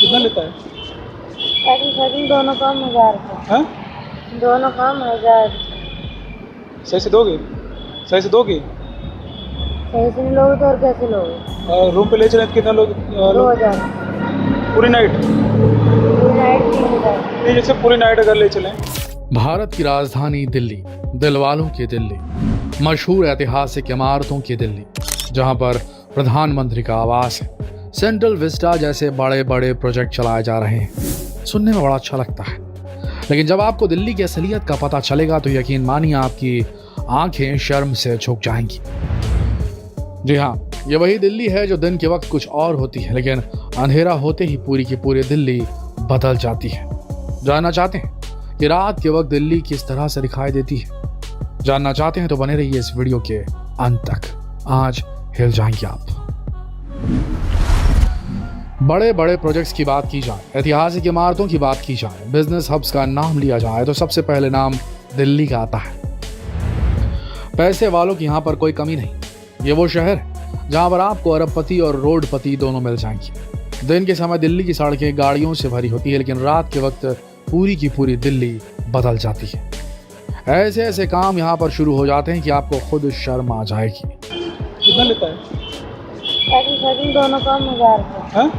कितना लेता है? पैकिंग शैकिंग दोनों काम 1000 का। हाँ? दोनों काम 1000। सही से दोगे? सही से दोगे? सही से नहीं लोगे तो और कैसे लोगे? और रूम पे ले चलें तो कितना लोग 2000। पूरी नाइट? पूरी नाइट 3000। नहीं, जैसे पूरी नाइट अगर ले चलें। भारत की राजधानी दिल्ली, दिलवालों की दिल्ली, मशहूर ऐतिहासिक इमारतों की दिल्ली, जहां पर प्रधानमंत्री का आवास है, सेंट्रल विस्टा जैसे बड़े बड़े प्रोजेक्ट चलाए जा रहे हैं। सुनने में बड़ा अच्छा लगता है, लेकिन जब आपको दिल्ली की असलियत का पता चलेगा तो यकीन मानिए आपकी आंखें शर्म से झुक जाएंगी। जी हाँ, ये वही दिल्ली है जो दिन के वक्त कुछ और होती है, लेकिन अंधेरा होते ही पूरी की पूरी दिल्ली बदल जाती है। जानना चाहते हैं कि रात के वक्त दिल्ली किस तरह से दिखाई देती है? जानना चाहते हैं तो बने रहिए इस वीडियो के अंत तक। आज हिल जाएंगे आप। बड़े बड़े प्रोजेक्ट्स की बात की जाए, ऐतिहासिक इमारतों की बात की जाए, बिजनेस हब्स का नाम लिया जाए तो सबसे पहले नाम दिल्ली का आता है। पैसे वालों की यहाँ पर कोई कमी नहीं। ये वो शहर है जहाँ पर आपको अरबपति और रोडपति दोनों मिल जाएंगे। दिन के समय दिल्ली की सड़कें गाड़ियों से भरी होती है, लेकिन रात के वक्त पूरी की पूरी दिल्ली बदल जाती है। ऐसे ऐसे काम यहाँ पर शुरू हो जाते हैं कि आपको खुद शर्म आ जाएगी। कितना लेता है? पैकिंग शैकिंग दोनों काम 1000 का। हाँ?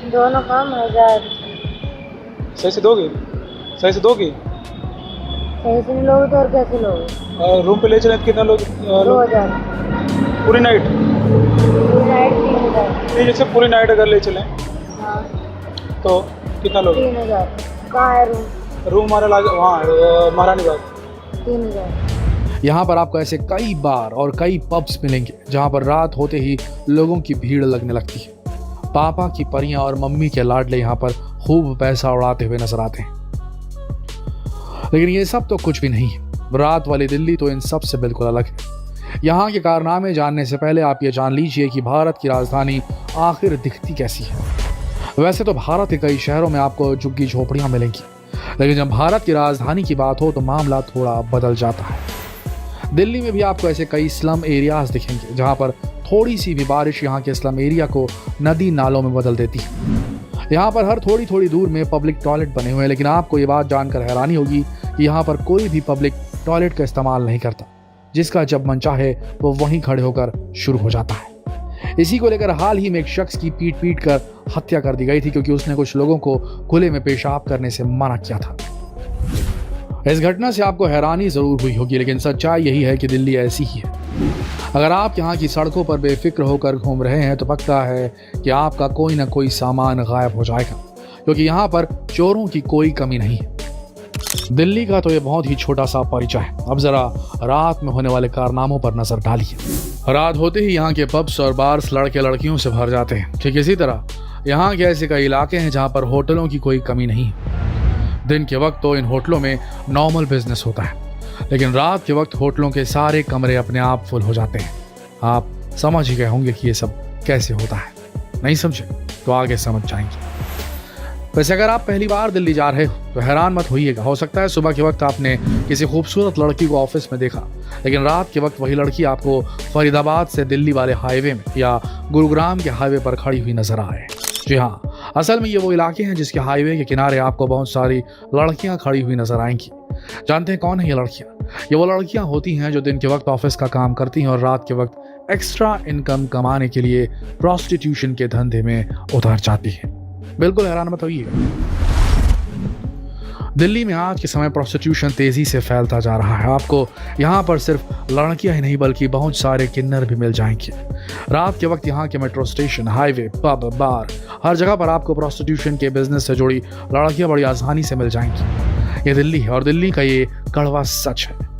दोनों काम 1000। सही से दोगे? सही से दोगे? सही से नहीं लोगे तो और कैसे लोगे? और रूम पे ले चलें तो कितना लोग 2000। पूरी नाइट? पूरी नाइट 3000। नहीं, जैसे पूरी नाइट अगर ले चलें हाँ तो कितना लोग? 3000। कहाँ है रूम? रूम हमारा वहाँ है, महारानी बाग। 3000। यहाँ पर आपको ऐसे कई बार और कई पब्स मिलेंगे जहाँ पर रात होते ही लोगों की भीड़ लगने लगती है। पापा की परियां और मम्मी के लाडले यहाँ पर खूब पैसा उड़ाते हुए नजर आते हैं, लेकिन ये सब तो कुछ भी नहीं है। रात वाली दिल्ली तो इन सब से बिल्कुल अलग है। यहाँ के कारनामे जानने से पहले आप ये जान लीजिए कि भारत की राजधानी आखिर दिखती कैसी है। वैसे तो भारत के कई शहरों में आपको झुग्गी झोपड़ियां मिलेंगी, लेकिन जब भारत की राजधानी की बात हो तो मामला थोड़ा बदल जाता है। दिल्ली में भी आपको ऐसे कई स्लम एरियाज दिखेंगे जहां पर थोड़ी सी भी बारिश यहाँ के स्लम एरिया को नदी नालों में बदल देती है। यहाँ पर हर थोड़ी थोड़ी दूर में पब्लिक टॉयलेट बने हुए हैं, लेकिन आपको ये बात जानकर हैरानी होगी कि यहाँ पर कोई भी पब्लिक टॉयलेट का इस्तेमाल नहीं करता। जिसका जब मन चाहे वो वहीं खड़े होकर शुरू हो जाता है। इसी को लेकर हाल ही में एक शख्स की पीट कर हत्या कर दी गई थी, क्योंकि उसने कुछ लोगों को खुले में पेशाब करने से मना किया था। इस घटना से आपको हैरानी जरूर हुई होगी, लेकिन सच्चाई यही है कि दिल्ली ऐसी ही है। अगर आप यहाँ की सड़कों पर बेफिक्र होकर घूम रहे हैं तो पक्का है कि आपका कोई ना कोई सामान गायब हो जाएगा, क्योंकि यहाँ पर चोरों की कोई कमी नहीं है। दिल्ली का तो ये बहुत ही छोटा सा परिचय है। अब जरा रात में होने वाले कारनामों पर नजर डालिए। रात होते ही यहाँ के पब्स और बार्स लड़के लड़कियों से भर जाते हैं। ठीक इसी तरह यहाँ के ऐसे कई इलाके हैं जहाँ पर होटलों की कोई कमी नहीं है। दिन के वक्त तो इन होटलों में नॉर्मल बिजनेस होता है, लेकिन रात के वक्त होटलों के सारे कमरे अपने आप फुल हो जाते हैं। आप समझ ही गए होंगे कि ये सब कैसे होता है। नहीं समझे तो आगे समझ जाएंगे। वैसे अगर आप पहली बार दिल्ली जा रहे हो तो हैरान मत होइएगा। हो सकता है सुबह के वक्त आपने किसी खूबसूरत लड़की को ऑफिस में देखा, लेकिन रात के वक्त वही लड़की आपको फरीदाबाद से दिल्ली वाले हाईवे में या गुरुग्राम के हाईवे पर खड़ी हुई नजर आए। जी हाँ, असल में ये वो इलाके हैं जिसके हाईवे के किनारे आपको बहुत सारी लड़कियां खड़ी हुई नजर आएंगी। जानते हैं कौन है ये लड़कियां? ये वो लड़कियां होती हैं जो दिन के वक्त ऑफिस का काम करती हैं और रात के वक्त एक्स्ट्रा इनकम कमाने के लिए प्रोस्टिट्यूशन के धंधे में उतर जाती हैं। बिल्कुल हैरान मत होइए। दिल्ली में आज के समय प्रोस्टिट्यूशन तेजी से फैलता जा रहा है। आपको यहाँ पर सिर्फ लड़कियां ही नहीं बल्कि बहुत सारे किन्नर भी मिल जाएंगे। रात के वक्त यहाँ के मेट्रो स्टेशन, हाईवे, पब, बार, हर जगह पर आपको प्रोस्टिट्यूशन के बिजनेस से जुड़ी लड़कियां बड़ी आसानी से मिल जाएंगी। ये दिल्ली है और दिल्ली का ये कड़वा सच है।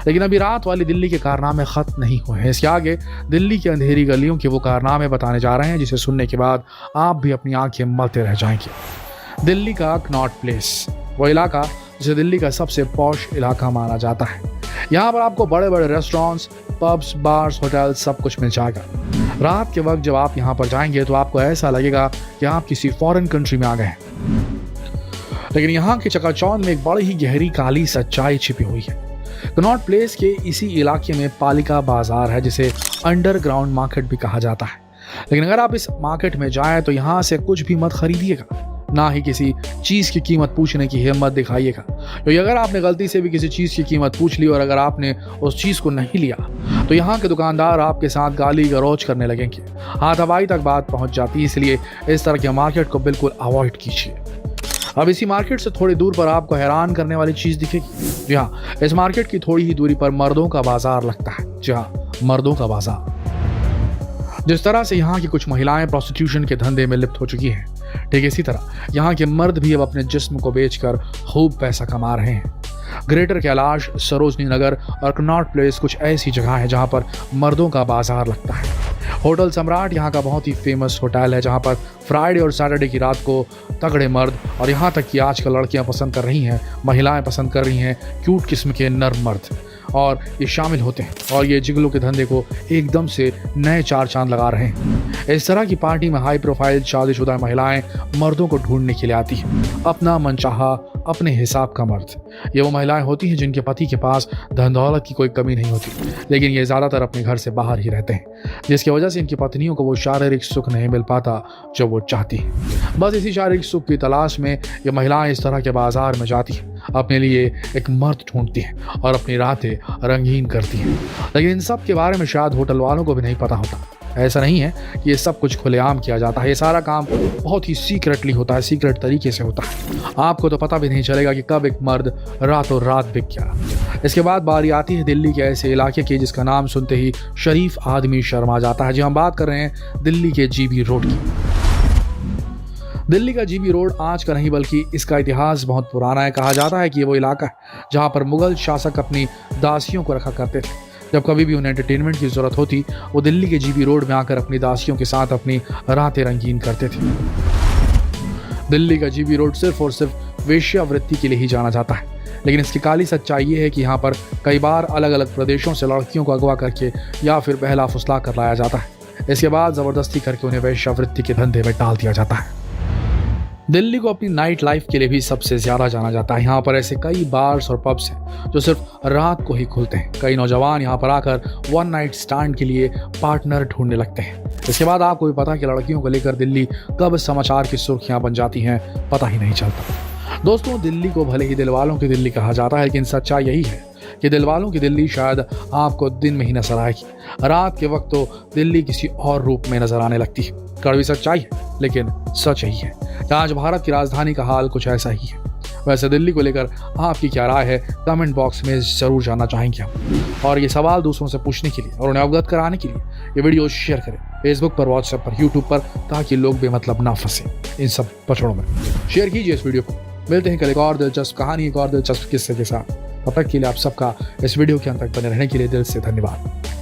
लेकिन अभी रात वाली दिल्ली के कारनामे खत्म नहीं हुए हैं। इसके आगे दिल्ली की अंधेरी गलियों के वो कारनामे बताने जा रहे हैं जिसे सुनने के बाद आप भी अपनी आंखें मलते रह जाएंगे। दिल्ली का कनॉट प्लेस, वो इलाका जिसे दिल्ली का सबसे पॉश इलाका माना जाता है। यहाँ पर आपको बड़े बड़े रेस्टोरेंट्स, पब्स, बार्स, होटल सब कुछ मिल जाएगा। रात के वक्त जब आप यहाँ पर जाएंगे तो आपको ऐसा लगेगा कि आप किसी फॉरेन कंट्री में आ गए हैं। लेकिन यहाँ के चकाचौंध में एक बड़ी ही गहरी काली सच्चाई छिपी हुई है। कनॉट प्लेस के इसी इलाके में पालिका बाजार है जिसे अंडरग्राउंड मार्केट भी कहा जाता है। लेकिन अगर आप इस मार्केट में जाएं तो यहाँ से कुछ भी मत खरीदिएगा। ना ही किसी चीज़ की कीमत पूछने की हिम्मत दिखाइएगा, क्योंकि अगर आपने गलती से भी किसी चीज़ की कीमत पूछ ली और अगर आपने उस चीज़ को नहीं लिया तो यहाँ के दुकानदार आपके साथ गाली गलौज करने लगेंगे, हाथापाई तक बात पहुँच जाती है। इसलिए इस तरह के मार्केट को बिल्कुल अवॉइड कीजिए। अब इसी मार्केट से थोड़ी दूर पर आपको हैरान करने वाली चीज़ दिखेगी। जी हाँ, इस मार्केट की थोड़ी ही दूरी पर मर्दों का बाजार लगता है। जी हाँ, मर्दों का बाजार। जिस तरह से यहाँ की कुछ महिलाएं प्रोस्टिट्यूशन के धंधे में लिप्त हो चुकी हैं, ठीक इसी तरह यहाँ के मर्द भी अब अपने जिस्म को बेचकर खूब पैसा कमा रहे हैं। ग्रेटर कैलाश, सरोजनी नगर और कनॉट प्लेस कुछ ऐसी जगह है जहाँ पर मर्दों का बाजार लगता है। होटल सम्राट यहाँ का बहुत ही फेमस होटल है, जहाँ पर फ्राइडे और सैटरडे की रात को तगड़े मर्द और यहाँ तक कि आजकल लड़कियाँ पसंद कर रही हैं, महिलाएं पसंद कर रही हैं क्यूट किस्म के नर मर्द, और ये शामिल होते हैं और ये जिगलों के धंधे को एकदम से नए चार चांद लगा रहे हैं। इस तरह की पार्टी में हाई प्रोफाइल शादीशुदा महिलाएं मर्दों को ढूंढने के लिए आती हैं, अपना मनचाहा अपने हिसाब का मर्द। ये वो महिलाएं होती हैं जिनके पति के पास धन दौलत की कोई कमी नहीं होती, लेकिन ये ज़्यादातर अपने घर से बाहर ही रहते हैं, जिसकी वजह से इनकी पत्नियों को वो शारीरिक सुख नहीं मिल पाता जो वो चाहती हैं। बस इसी शारीरिक सुख की तलाश में ये महिलाएं इस तरह के बाजार में जाती हैं, अपने लिए एक मर्द ढूंढती हैं और अपनी रातें रंगीन करती हैं। लेकिन इन सब के बारे में शायद होटल वालों को भी नहीं पता होता। ऐसा नहीं है कि ये सब कुछ खुलेआम किया जाता है, ये सारा काम बहुत ही सीक्रेटली होता है, सीक्रेट तरीके से होता है। आपको तो पता भी नहीं चलेगा कि कब एक मर्द रातों रात बिक गया। इसके बाद बारी आती है दिल्ली के ऐसे इलाके की जिसका नाम सुनते ही शरीफ आदमी शर्मा जाता है। जी हम बात कर रहे हैं दिल्ली के जीबी रोड की। दिल्ली का जीबी रोड आज का नहीं बल्कि इसका इतिहास बहुत पुराना है। कहा जाता है कि ये वो इलाका है जहाँ पर मुगल शासक अपनी दासियों को रखा करते थे। जब कभी भी उन्हें एंटरटेनमेंट की जरूरत होती, वो दिल्ली के जीबी रोड में आकर अपनी दासियों के साथ अपनी रातें रंगीन करते थे। दिल्ली का जीबी रोड सिर्फ और सिर्फ वेश्यावृत्ति के लिए ही जाना जाता है, लेकिन इसकी काली सच्चाई ये है कि यहाँ पर कई बार अलग अलग प्रदेशों से लड़कियों को अगवा करके या फिर बहला फुसला कर लाया जाता है। इसके बाद जबरदस्ती करके उन्हें वेश्यावृत्ति के धंधे में डाल दिया जाता है। दिल्ली को अपनी नाइट लाइफ के लिए भी सबसे ज़्यादा जाना जाता है। यहाँ पर ऐसे कई बार्स और पब्स हैं जो सिर्फ रात को ही खुलते हैं। कई नौजवान यहाँ पर आकर वन नाइट स्टैंड के लिए पार्टनर ढूंढने लगते हैं। इसके बाद आपको भी पता कि लड़कियों को लेकर दिल्ली कब समाचार की सुर्खियाँ बन जाती हैं पता ही नहीं चलता। दोस्तों, दिल्ली को भले ही दिल वालों की दिल्ली कहा जाता है, लेकिन सच्चाई यही है कि दिल वालों की दिल्ली शायद आपको दिन में ही नजर आएगी, रात के वक्त तो दिल्ली किसी और रूप में नजर आने लगती है। कड़वी सच्चाई है, लेकिन सच यही है। आज भारत की राजधानी का हाल कुछ ऐसा ही है। वैसे दिल्ली को लेकर आपकी क्या राय है, कमेंट बॉक्स में जरूर जानना चाहेंगे हम। और ये सवाल दूसरों से पूछने के लिए और उन्हें अवगत कराने के लिए ये वीडियो शेयर करें फेसबुक पर, व्हाट्सएप पर, यूट्यूब पर, ताकि लोग बेमतलब ना फंसे इन सब पचड़ों में। शेयर कीजिए इस वीडियो को। मिलते हैं कल एक और दिलचस्प कहानी, एक और दिलचस्प किस्से के साथ। तब तक के लिए आप सबका इस वीडियो के अंत तक बने रहने के लिए दिल से धन्यवाद।